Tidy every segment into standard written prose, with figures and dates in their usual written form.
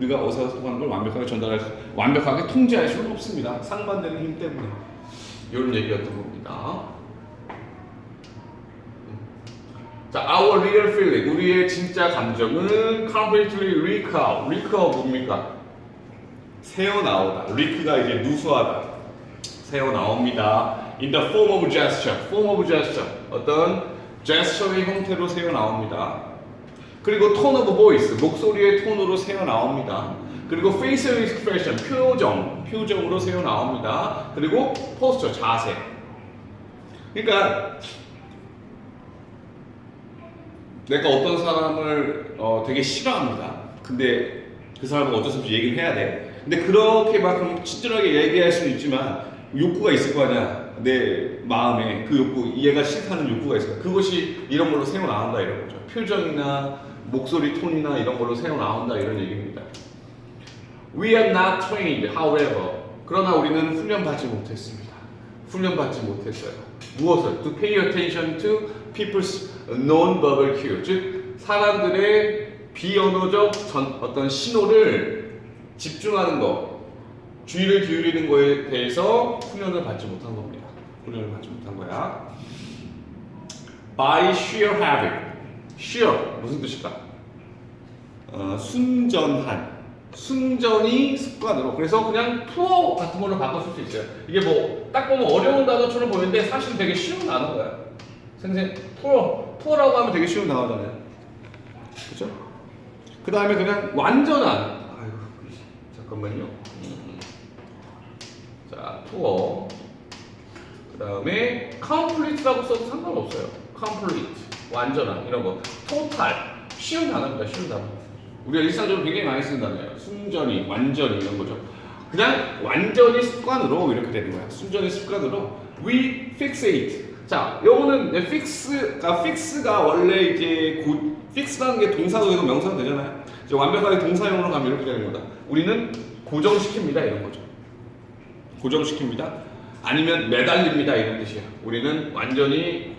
우리가 의사소통하는 걸 완벽하게 통제할 수는 없습니다. 상반되는 힘 때문에. 이런 얘기였던 겁니다. 자, our real feeling, 우리의 진짜 감정은 completely recall. recall 뭡니까? 새어나오다. rec가 이제 누수하다. 새어나옵니다. in the form of gesture. form of gesture. 어떤 gesture의 형태로 새어나옵니다. 그리고 tone of voice. 목소리의 톤으로 새어나옵니다. 그리고 facial expression. 표정으로 새어나옵니다. 그리고 posture. 자세. 그러니까 내가 어떤 사람을 되게 싫어합니다. 근데 그 사람은 어쩔 수 없이 얘기를 해야 돼. 근데 그렇게 막 친절하게 얘기할 수는 있지만 욕구가 있을 거 아니야. 내 마음에 그 욕구, 얘가 싫다는 욕구가 있을 거야. 그것이 이런 걸로 새어나온다 이런 거죠. 표정이나 목소리 톤이나 이런 걸로 새어나온다 이런 얘기입니다. We are not trained, however. 그러나 우리는 훈련받지 못했습니다. 훈련받지 못했어요. 무엇을? To pay attention to people's non-verbal cue. 즉 사람들의 비언어적 어떤 신호를 집중하는 것, 주의를 기울이는 거에 대해서 훈련을 받지 못한 겁니다. 훈련을 받지 못한 거야. By sheer habit. sheer 무슨 뜻일까? 순전한. 순전히 습관으로. 그래서 그냥 투어 같은 걸로 바꿔 쓸 수 있어요. 이게 뭐 딱 보면 어려운 단어처럼 보이는데 사실 되게 쉬운 단어야. 선생님 투어라고 하면 되게 쉬운 단어잖아요. 그렇죠? 그 다음에 그냥 완전한. 아이고 잠깐만요. 자 투어. 그 다음에 complete라고 써도 상관없어요. complete 완전한 이런 거. total 쉬운 단어입니다. 쉬운 단어. 우리가 일상적으로 굉장히 많이 쓰는 단어예요. 순전히, 완전히 이런 거죠. 그냥 완전히 습관으로 이렇게 되는 거야. 순전히 습관으로 we fixate. 자, 요거는 fix가 원래 이제 fix라는 게 동사도 되고 명사도 되잖아요. 이제 완벽하게 동사용으로 가면 이렇게 되는 거다. 우리는 고정시킵니다 이런 거죠. 고정시킵니다. 아니면 매달립니다 이런 뜻이야. 우리는 완전히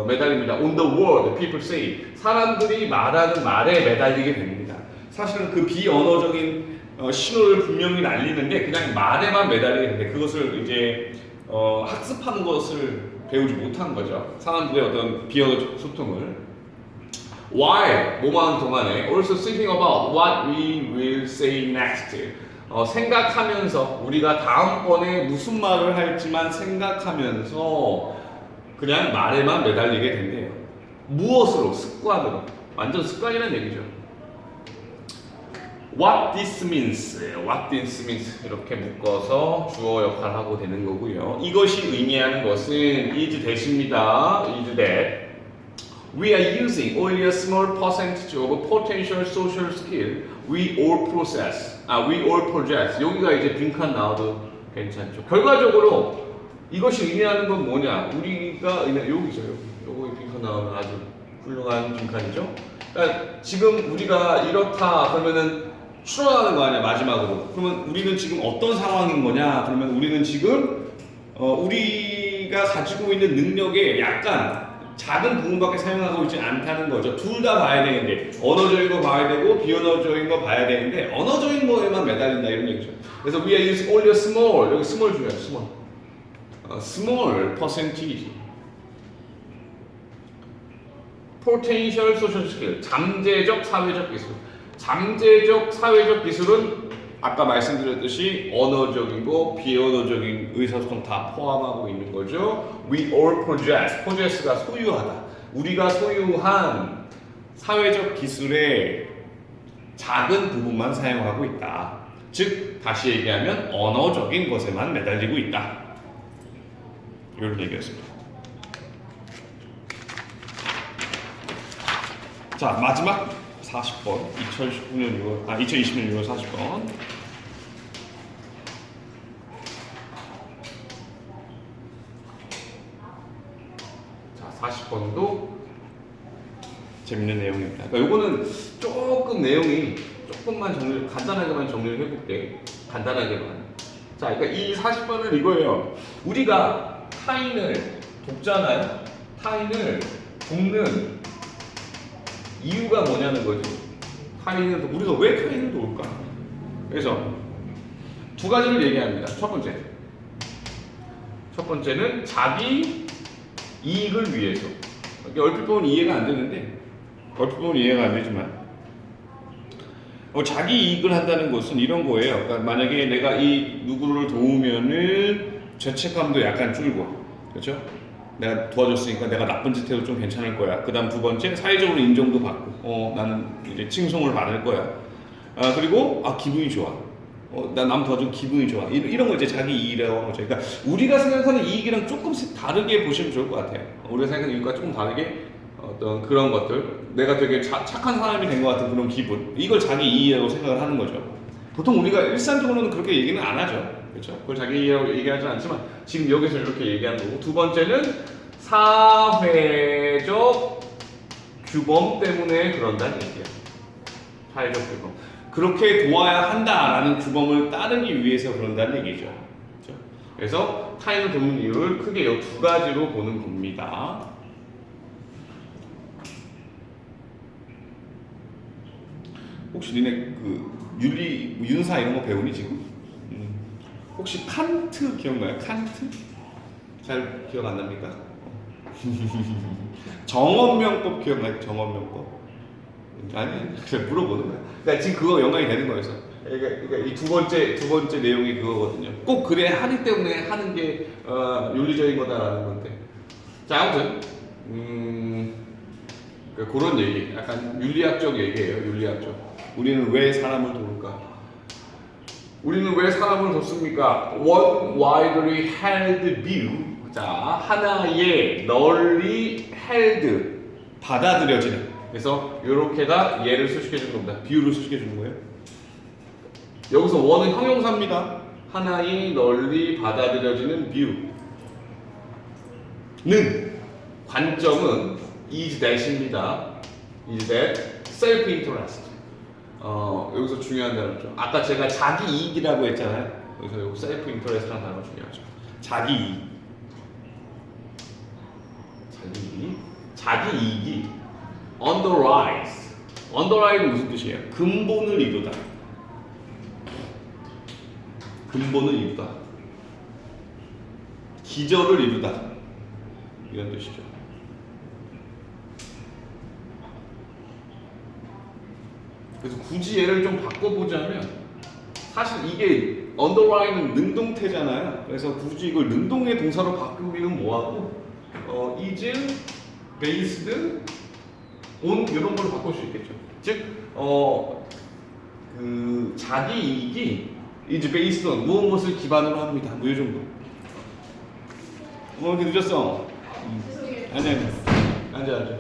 매달립니다. On the word, people say. 사람들이 말하는 말에 매달리게 됩니다. 사실은 그 비언어적인 신호를 분명히 날리는데 그냥 말에만 매달리게 되는데 그것을 이제 학습하는 것을 배우지 못한 거죠. 사람들의 어떤 비언어적 소통을. While 뭐만 동안에 also thinking about what we will say next. 생각하면서 우리가 다음번에 무슨 말을 할지만 생각하면서 그냥 말에만 매달리게 된대요. 무엇으로? 습관으로. 완전 습관이라는 얘기죠. What this means, what this means 이렇게 묶어서 주어 역할을 하고 되는 거고요. 이것이 의미하는 것은 is that입니다. is that. We are using only a small percentage of potential social skill we all possess. we all possess. 여기가 이제 빈칸 나와도 괜찮죠. 결과적으로 이것이 의미하는 건 뭐냐? 우리가 여기죠. 요거 빈칸 나오면 아주 훌륭한 빈칸이죠. 그러니까 지금 우리가 이렇다 그러면은 추론하는 거 아니야 마지막으로. 그러면 우리는 지금 어떤 상황인 거냐? 그러면 우리는 지금 우리가 가지고 있는 능력의 약간 작은 부분밖에 사용하고 있지 않다는 거죠. 둘 다 봐야 되는데 언어적인 거 봐야 되고 비언어적인 거 봐야 되는데 언어적인 거에만 매달린다 이런 얘기죠. 그래서 we are using only a small. 여기 small 중요해요. small percentage. potential social skill. 잠재적 사회적 기술. 잠재적 사회적 기술은 아까 말씀드렸듯이 언어적인 거, 비언어적인 의사소통 다 포함하고 있는 거죠. We all possess가 소유하다. 우리가 소유한 사회적 기술의 작은 부분만 사용하고 있다. 즉 다시 얘기하면 언어적인 것에만 매달리고 있다. 이런 얘기였습니다. 자 마지막 40번 2020년 6월 40번. 자 40번도 재밌는 내용입니다. 그러니까 요거는 조금 내용이 조금만 간단하게만 정리를 해볼게. 간단하게만. 자 그러니까 이 40번은 이거예요. 우리가 타인을 돕잖아요. 타인을 돕는 이유가 뭐냐는 거죠. 타인을 우리가 왜 타인을 도울까? 그래서 두 가지를 얘기합니다. 첫 번째는 자기 이익을 위해서. 이게 얼핏 보면 이해가 안 되는데, 얼핏 보면 이해가 안 되지만, 자기 이익을 한다는 것은 이런 거예요. 그러니까 만약에 내가 이 누구를 도우면은 죄책감도 약간 줄고, 그렇죠? 내가 도와줬으니까 내가 나쁜 짓 해도 좀 괜찮을 거야. 그다음 두 번째, 사회적으로 인정도 받고, 나는 이제 칭송을 받을 거야. 그리고 기분이 좋아. 난 남 도와준 기분이 좋아. 이런 거 이제 자기 이익이라고 하는 거죠. 그러니까 우리가 생각하는 이익이랑 조금씩 다르게 보시면 좋을 것 같아요. 우리가 생각하는 이익과 조금 다르게 어떤 그런 것들, 내가 되게 착한 사람이 된 것 같은 그런 기분, 이걸 자기 이익이라고 생각을 하는 거죠. 보통 우리가 일상적으로는 그렇게 얘기는 안 하죠. 그렇죠? 그걸 자기 이익이라고 얘기하지 않지만 지금 여기서 이렇게 얘기하는 거고, 두 번째는 사회적 규범 때문에 그런다는 얘기야. 사회적 규범. 그렇게 도와야 한다라는 규범을 따르기 위해서 그런다는 얘기죠. 그렇죠? 그래서 타인을 돕는 이유를 크게 이 두 가지로 보는 겁니다. 혹시 니네 그 윤리, 윤사 이런 거 배우니 지금? 혹시 칸트 기억나요? 칸트? 잘 기억 안 납니까? 정언명법 기억나요? 정언명법? 아니, 그냥 물어보는 거야. 그러니까 지금 그거 연관이 되는 거여서. 그러니까 이 두 번째 내용이 그거거든요. 꼭 그래야 하기 때문에 하는 게 윤리적인 거다라는 건데. 자, 아무튼 그런 얘기, 약간 윤리학적 얘기예요. 윤리학적. 우리는 왜 사람을 도울까? 우리는 왜 사람을 돕습니까? One widely held view. 자, 하나의 널리 held, 받아들여지는. 그래서 이렇게가 얘를 수식해 주는 겁니다. 비유를 수식해 주는 거예요. 여기서 one은 형용사입니다. 하나의 널리 받아들여지는 view는 관점은 is that입니다. is that self-interest. 여기서 중요한 단어죠. 아까 제가 자기 이익이라고 했잖아요. 여기서 여기 self-interest라는 단어가 중요하죠. 자기 이익. 자기 이익이 underlies. underlie는 무슨 뜻이에요? 근본을 이루다. 근본을 이루다. 기저를 이루다. 이런 뜻이죠. 그래서 굳이 얘를 좀 바꿔보자면, 사실 이게 underline은 능동태잖아요. 그래서 굳이 이걸 능동의 동사로 바꾸기는 뭐하고 is based on 이런 걸로 바꿀 수 있겠죠. 즉, 그 자기 이익이 is based on 무엇을 기반으로 합니다. 뭐 이 정도. 이렇게 늦었어. 아니. 앉아.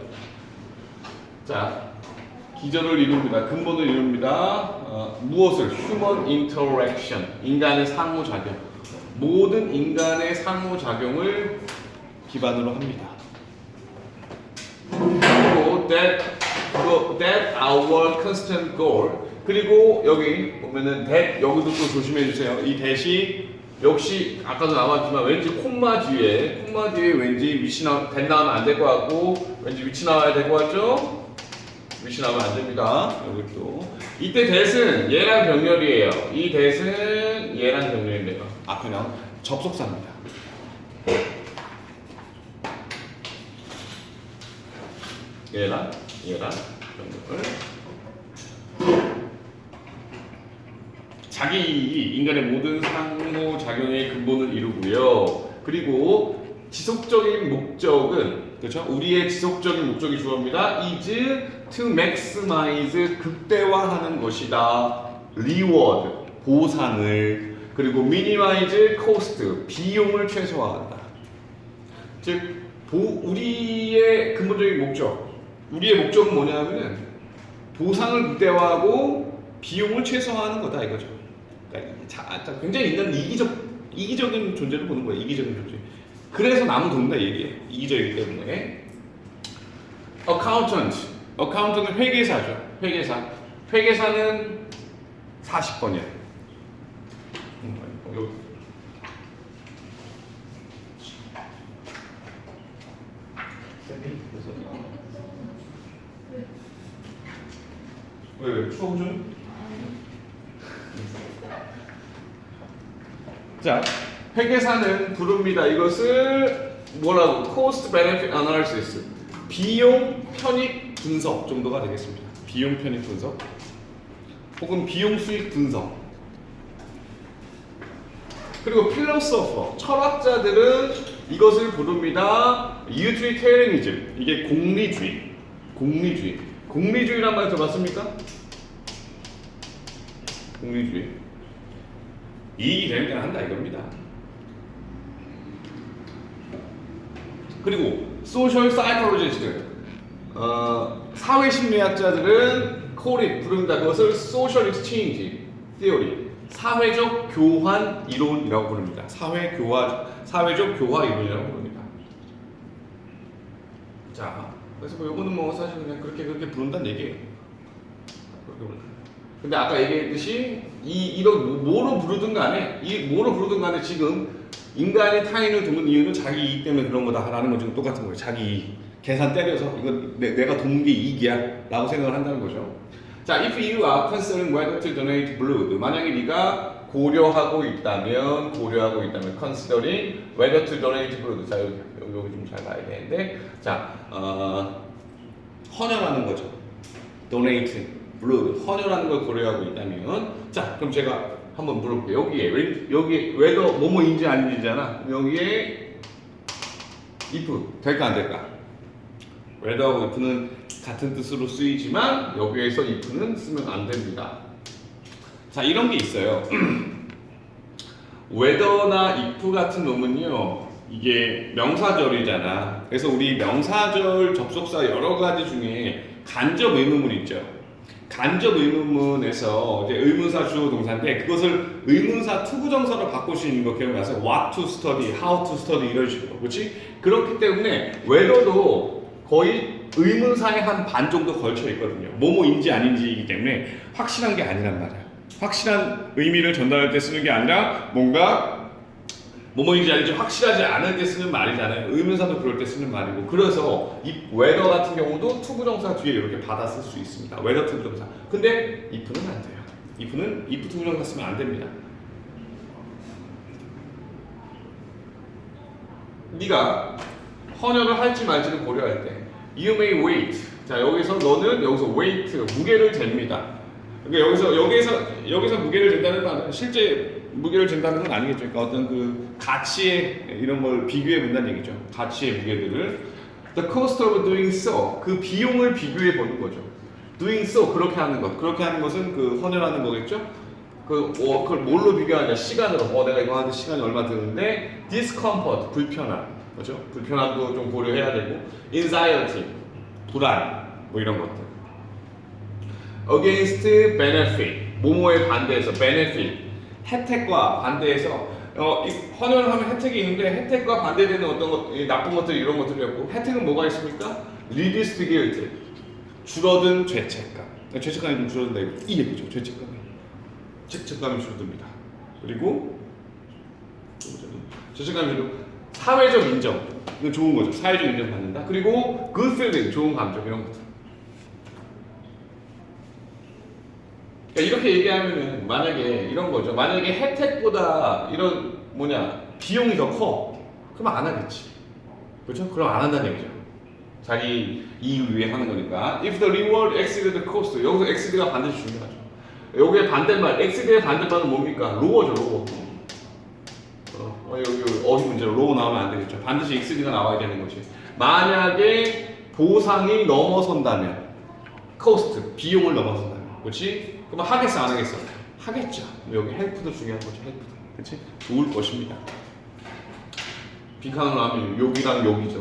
자. 기저를 이룹니다. 근본을 이룹니다. 무엇을? Human interaction. 인간의 상호작용. 모든 인간의 상호작용을 기반으로 합니다. 그리고 that our constant goal. 그리고 여기 보면은 that, 여기도 또 조심해 주세요. 이 that이 역시 아까도 나왔지만 왠지 콤마 뒤에 왠지 위치 that 나오면 안 될 것 같고, 왠지 위치 나와야 될 것 같죠? 위치 나오면 안 됩니다. 여기 또. 이때 that은 얘랑 병렬이에요. 이 that은 얘랑 병렬인데요. 앞에 나온 접속사입니다. 얘랑 병렬. 자기 이익이 인간의 모든 상호작용의 근본을 이루고요. 그리고 지속적인 목적은, 그렇죠? 우리의 지속적인 목적이 주어입니다. is to maximize, 극대화하는 것이다. reward, 보상을. 그리고 minimize cost, 비용을 최소화한다. 즉, 우리의 근본적인 우리의 목적은 뭐냐면은 보상을 극대화하고 비용을 최소화하는 거다 이거죠. 그러니까 굉장히 인간은 이기적인 존재를 보는 거예요. 이기적인 존재. 그래서 남을 돕는다 얘기예요. 이기적이기 때문에. accountant은 회계사죠. 회계사는 40번이야. 왜 추억 좀? 자, 회계사는 부릅니다. 이것을 뭐라고? Cost Benefit Analysis. 비용 편익 분석 정도가 되겠습니다. 비용 편익 분석. 혹은 비용 수익 분석. 그리고 필로소퍼, 철학자들은 이것을 부릅니다. Utilitarianism. 이게 공리주의. 공리주의. 공리주의란 말 들어봤습니까? 공리주의. 이익이 되니까 한다 이겁니다. 그리고 소셜 사이콜로지스트, 사회심리학자들은 부릅니다. 그것을 소셜 익스체인지 티어리, 사회적 교환 이론이라고 부릅니다. 사회적 교화 이론이라고 부릅니다. 자, 그래서 뭐 요거는 뭐 사실 그냥 그렇게 부른다는 얘기예요. 근데 아까 얘기했듯이 이런 뭐로 부르든 간에 지금 인간이 타인을 돕는 이유는 자기 이익 때문에 그런 거다라는 거 지금 똑같은 거예요. 자기 이익. 계산 때려서 이건 내가 돕는 게 이익이야 라고 생각을 한다는 거죠. 자, if you are considering whether to donate blood, 만약에 네가 고려하고 있다면 considering whether to donate blood. 자, 여기 좀 잘 봐야 되는데, 자, 헌혈하는 거죠. donate blood, 헌혈하는 걸 고려하고 있다면, 자, 그럼 제가 한번 물어볼게요. 여기에 whether 뭐뭐인지 아닌지잖아. 여기에 if 될까 안 될까? whether하고 if는 같은 뜻으로 쓰이지만 여기에서 if는 쓰면 안 됩니다. 자, 이런 게 있어요. whether나 if 같은 놈은요, 이게 명사절이잖아. 그래서 우리 명사절 접속사 여러 가지 중에 간접 의문문 있죠. 간접 의문문에서 이제 의문사 주어 동사인데 그것을 의문사 투부정사로 바꿀 수 있는 거 기억나세요? What to study, how to study 이런 식으로, 그렇지? 그렇기 때문에 whether도 거의 의문사의 한 반 정도 걸쳐 있거든요. 뭐뭐인지 아닌지이기 때문에 확실한 게 아니란 말이야. 확실한 의미를 전달할 때 쓰는 게 아니라 뭔가 뭐뭐인지 아닌지 확실하지 않을 때 쓰는 말이잖아요. 의문사도 그럴 때 쓰는 말이고. 그래서 이 whether 같은 경우도 투부정사 뒤에 이렇게 받아 쓸 수 있습니다. whether 투부정사. 근데 if는 안 돼요. if는 if 투부정사 쓰면 안 됩니다. 네가 헌혈을 할지 말지를 고려할 때 you may wait. 자, 너는 여기서 weight, 무게를 잽니다. 그러니까 여기서 무게를 잰다는 건 실제 무게를 잰다는 건 아니겠죠. 그러니까 어떤 그 가치의 이런 걸 비교해 본다는 얘기죠. 가치의 무게들을. The cost of doing so, 그 비용을 비교해 보는 거죠. doing so, 그렇게 하는 것. 그렇게 하는 것은 그 헌혈하는 거겠죠. 그걸 뭘로 비교하냐? 시간으로. 내가 이거 하는데 시간이 얼마 드는데 discomfort, 불편함. 그렇죠? 불편함도 좀 고려해야 되고 anxiety, 불안, 뭐 이런 것들. against benefit, 뭐뭐에 반대해서 benefit, 혜택과 반대해서 헌혈을 하면 혜택이 있는데 혜택과 반대되는 어떤 것, 나쁜 것들 이런 것들이었고 혜택은 뭐가 있습니까? reduced guilt, 줄어든 죄책감. 죄책감이 좀 줄어든다 이 얘기죠. 죄책감이 줄어듭니다. 그리고 죄책감이 줄어들고 사회적 인정, 이거 좋은 거죠. 사회적 인정 받는다. 그리고 good feeling, 좋은 감정 이런 것들. 그러니까 이렇게 얘기하면은 만약에 이런 거죠. 만약에 혜택보다 이런 비용이 더 커, 그러면 안 하겠지. 그렇죠? 그럼 안 한다는 얘기죠. 자기 이익을 위해 하는 거니까. If the reward exceeds the cost, 여기서 exceed가 반드시 중요하죠. 여기에 반대말, exceed의 반대말은 뭡니까? lower죠, lower. 여기 어휘 문제로 low 나오면 안 되겠죠. 반드시 exceed가 나와야 되는 거지. 만약에 보상이 넘어선다면, cost, 비용을 넘어선다면, 그렇지? 그럼 하겠어, 안 하겠어? 하겠죠. 여기 help도 중요한 거죠, help도. 그렇지? 도울 것입니다. 빈칸으로 하면 여기랑 여기죠.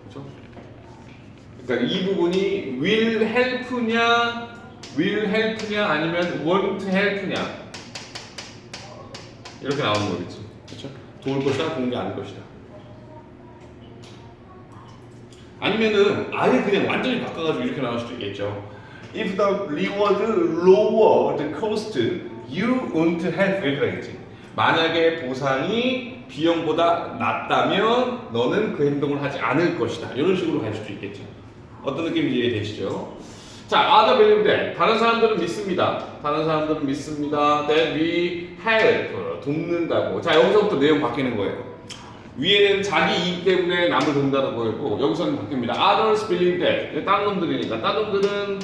그렇죠? 그러니까 이 부분이 will help냐 아니면 won't help냐 이렇게 나오는 거겠지. 그렇죠? 도울 것이다, 도운 게 아닐 것이다. 아니면은 아예 그냥 완전히 바꿔가지고 이렇게 나올 수도 있겠죠. If the reward lower the cost, you won't help. 이렇게 되겠지. 만약에 보상이 비용보다 낮다면 너는 그 행동을 하지 않을 것이다. 이런 식으로 갈 수도 있겠죠. 어떤 느낌인지 이해되시죠? 자, other believe that. 다른 사람들은 믿습니다. 다른 사람들은 믿습니다. That we help. 돕는다고. 자, 여기서부터 내용 바뀌는 거예요. 위에는 자기 이익 때문에 남을 돕는다는 거고, 여기서는 바뀝니다. Others believe that. 다른 놈들이니까. 다른 놈들은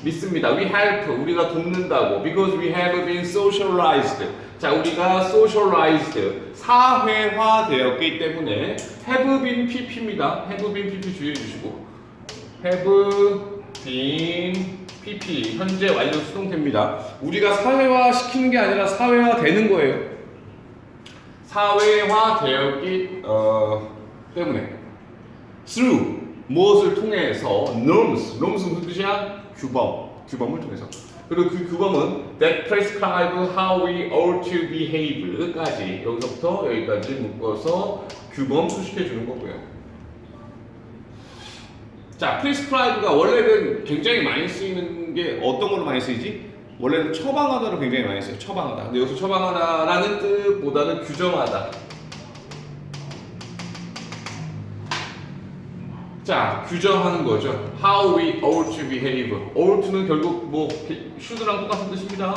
믿습니다. We help. 우리가 돕는다고. Because we have been socialized. 자, 우리가 socialized. 사회화되었기 때문에 have been pp입니다. have been pp 주의해 주시고. have been pp 현재 완료 수동태입니다. 우리가 사회화 시키는 게 아니라 사회화 되는 거예요. 사회화 되었기 때문에 through 무엇을 통해서 norms 무슨 뜻이야? 규범을 통해서. 그리고 그 규범은 that prescribe how we ought to behave까지 여기서부터 여기까지 묶어서 규범 수식해 주는 거고요. 자, prescribe가 원래는 굉장히 많이 쓰이는 게 어떤 걸로 많이 쓰이지? 원래는 처방하다로 굉장히 많이 써요. 처방하다. 근데 여기서 처방하다라는 뜻보다는 규정하다. 자, 규정하는 거죠. How we ought to behave. ought는 결국 뭐 should랑 똑같은 뜻입니다.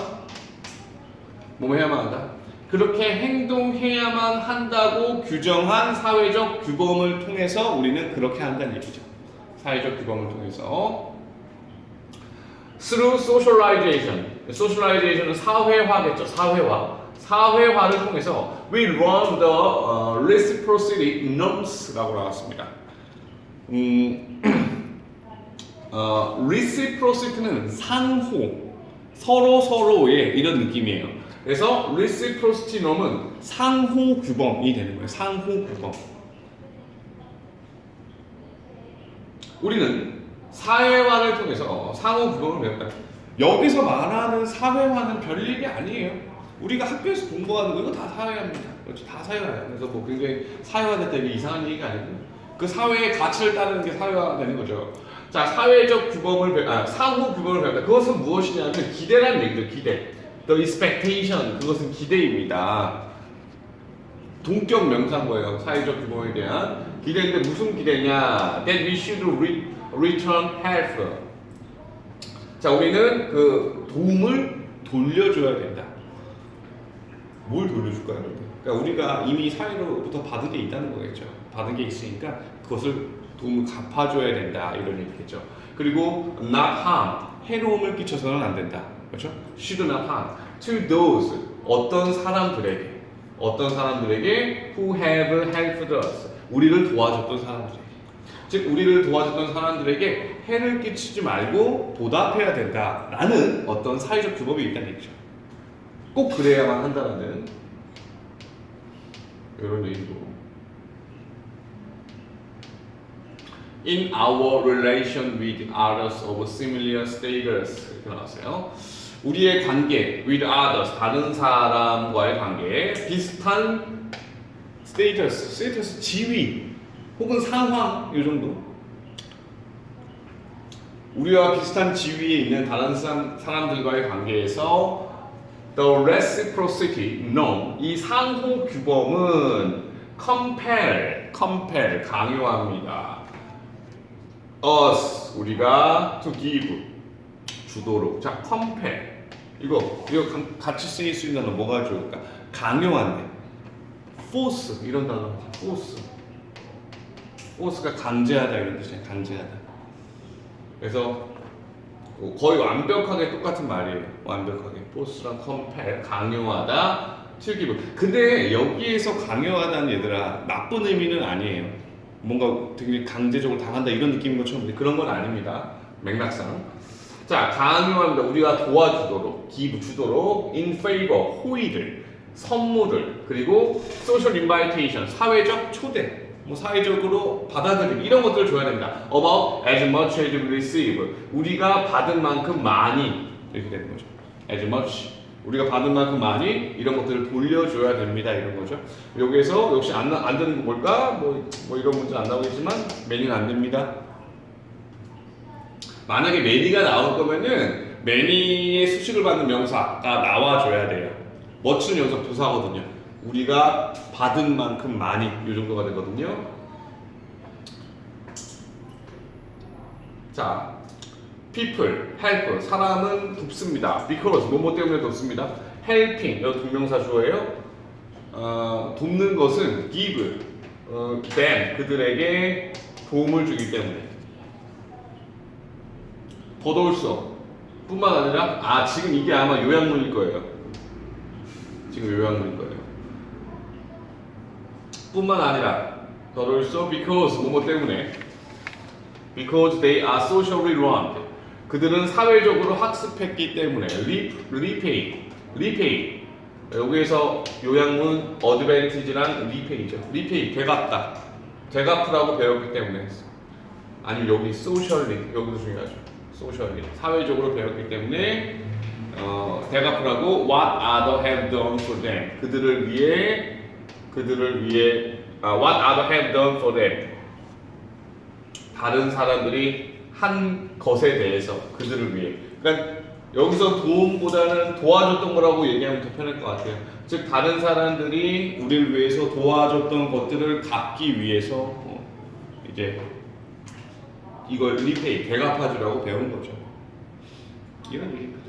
뭐 해야만 한다. 그렇게 행동해야만 한다고 규정한 사회적 규범을 통해서 우리는 그렇게 한다는 얘기죠. 사회적 규범을 통해서 through socialization. socialization은 사회화겠죠. 사회화를 통해서 we run the reciprocity norms라고 나왔습니다. reciprocity는 상호, 서로의 이런 느낌이에요. 그래서 reciprocity norm은 상호 규범이 되는 거예요. 상호 규범. 우리는 사회화를 통해서 상호 규범을 배웠다. 여기서 말하는 사회화는 별일이 아니에요. 우리가 학교에서 공부하는 거 이거 다 사회화입니다. 그렇죠? 다 사회화예요. 그래서 뭐 굉장히 사회화됐다 이게 이상한 얘기가 아니고 그 사회의 가치를 따르는 게 사회화되는 거죠. 자, 사회적 규범을 상호 규범을 배운다. 그것은 무엇이냐면 기대라는 얘기죠. 기대. The expectation. 그것은 기대입니다. 동격 명사인 거예요. 사회적 규범에 대한 기대인데 무슨 기대냐? That we should return help. 자, 우리는 그 도움을 돌려줘야 된다. 뭘 돌려줄까요? 그러니까 우리가 이미 사회로부터 받은 게 있다는 거겠죠. 받은 게 있으니까 그것을 도움을 갚아줘야 된다 이런 얘기겠죠. 그리고 not harm, 해로움을 끼쳐서는 안 된다. 그렇죠? should not harm to those 어떤 사람들에게 who have helped us 우리를 도와줬던 사람들에게 즉 우리를 도와줬던 사람들에게 해를 끼치지 말고 보답해야 된다라는 어떤 사회적 규범이 있다는 얘기죠. 꼭 그래야만 한다는 이런 의미로 In our relation with others of similar status 이렇게 나왔어요. 우리의 관계 with others 다른 사람과의 관계 비슷한 status 지위 혹은 상황 이 정도 우리와 비슷한 지위에 있는 다른 사람들과의 관계에서 the reciprocity norm 이 상호 규범은 compel 강요합니다. us 우리가 to give 주도록 자 compel 이거 같이 쓰일 수 있는 단어 뭐가 좋을까? 강요한대 force 이런 단어 force가 강제하다 이런 뜻이에요. 강제하다. 그래서 거의 완벽하게 똑같은 말이에요. 완벽하게 force랑 compel 강요하다 to give. 근데 여기에서 강요하다는 얘들아 나쁜 의미는 아니에요. 뭔가 되게 강제적으로 당한다 이런 느낌인 것처럼 그런 건 아닙니다. 맥락상. 자, 강요합니다. 우리가 도와주도록, give 주도록, in favor 호의를, 선물을, 그리고 social invitation 사회적 초대, 뭐 사회적으로 받아들이기 이런 것들을 줘야 됩니다. About as much as we receive 우리가 받은 만큼 많이 이렇게 되는 거죠. As much 우리가 받은 만큼 많이 이런 것들을 돌려줘야 됩니다. 이런 거죠. 여기에서 역시 안 되는 거 뭘까? 뭐 이런 문제 안 나오겠지만 many는 안 됩니다. 만약에 many가 나올 거면은 many의 수식을 받는 명사가 나와줘야 돼요. much는 여기서 부사거든요. 우리가 받은 만큼 많이 이 정도가 되거든요. 자, people, help, 사람은 돕습니다. because, 뭐뭐 때문에 돕습니다. helping, 이거 동명사 주어예요. 돕는 것은 give, them, 그들에게 도움을 주기 때문에. but also, 뿐만 아니라, 지금 이게 아마 요약문일 거예요. 지금 요약문일 거예요. 뿐만 아니라, but also because, 뭐뭐 때문에. because they are socially learned. 그들은 사회적으로 학습했기 때문에. repay. 여기에서 요약문 advantage랑 repay죠. repay, 되갚다. 되갚으라고 배웠기 때문에 했어. 아니면 여기 socially, 여기도 중요하죠. socially, 사회적으로 배웠기 때문에 되갚으라고 what other have done for them. 그들을 위해 what other have done for them. 다른 사람들이 한 것에 대해서 그들을 위해. 그러니까 여기서 도움보다는 도와줬던 거라고 얘기하면 더 편할 것 같아요. 즉 다른 사람들이 우리를 위해서 도와줬던 것들을 갚기 위해서 이제 이걸 리페이, 되갚아주라고 배운 거죠. 이런 얘기입니다.